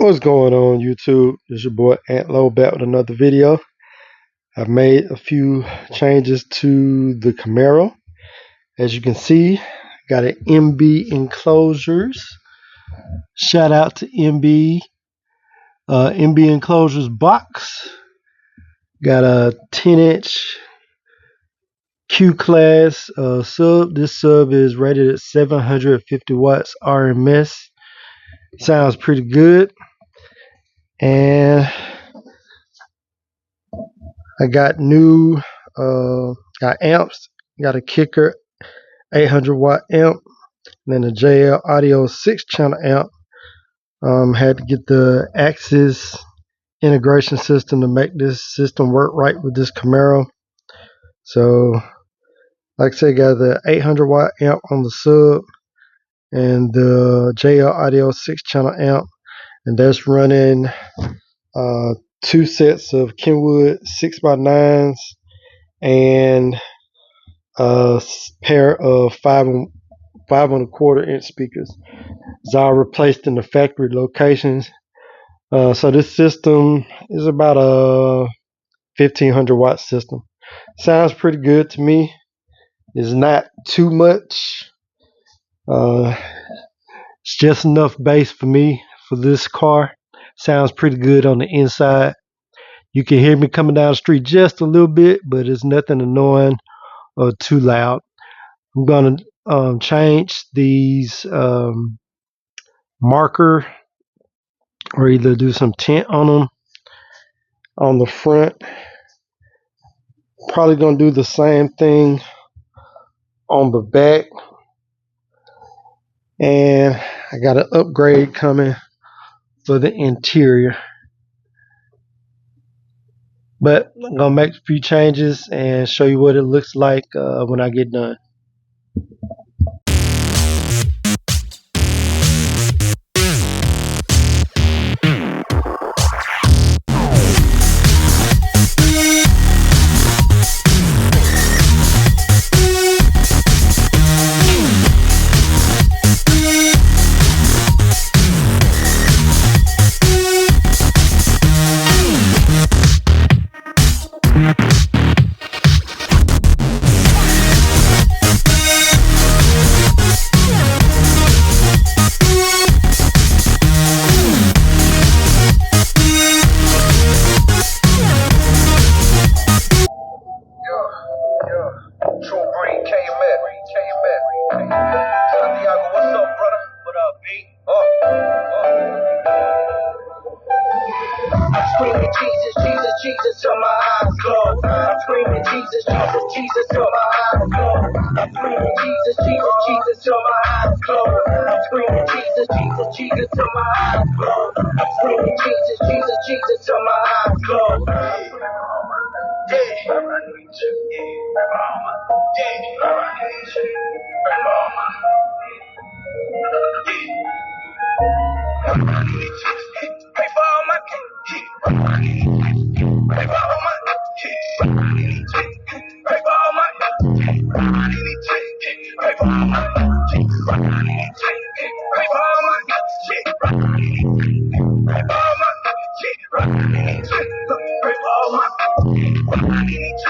What's going on YouTube? It's your boy Antlo back with another video. I've made a few changes to the Camaro. As you can see, got an MB Enclosures. Shout out to MB Enclosures box. Got a 10-inch Q-Class sub. This sub is rated at 750 watts RMS. Sounds pretty good. And I got new got amps, got a kicker 800 watt amp, and then a JL audio 6-channel amp. Had to get the Axis integration system to make this system work right with this Camaro. So like I said, got the 800 watt amp on the sub and the JL audio 6-channel amp, and that's running 2 sets of Kenwood 6x9s and a pair of 5 1/4 inch speakers. It's all replaced in the factory locations. So this system is about a 1500 watt system. Sounds pretty good to me. It's not too much. It's just enough bass for me for this car. Sounds pretty good on the inside. You can hear me coming down the street just a little bit, but it's nothing annoying or too loud. I'm gonna change these marker, or either do some tint on them on the front. Probably gonna do the same thing on the back. And I got an upgrade coming for the interior. But I'm gonna make a few changes and show you what it looks like when I get done. Screaming Jesus, Jesus, Jesus till my eyes close. I'm screaming Jesus, Jesus, Jesus till my eyes close. I'm screaming Jesus, Jesus, Jesus till my eyes close. I'm screaming Jesus, Jesus, Jesus till my eyes close. I'm screaming Jesus, Jesus, Jesus till my eyes close. Pray for all my kids. Pray for all my kids. Pray for all my kids. Pray for all my kids. Pray for all my kids. Pray for all my kids. Pray for all my kids.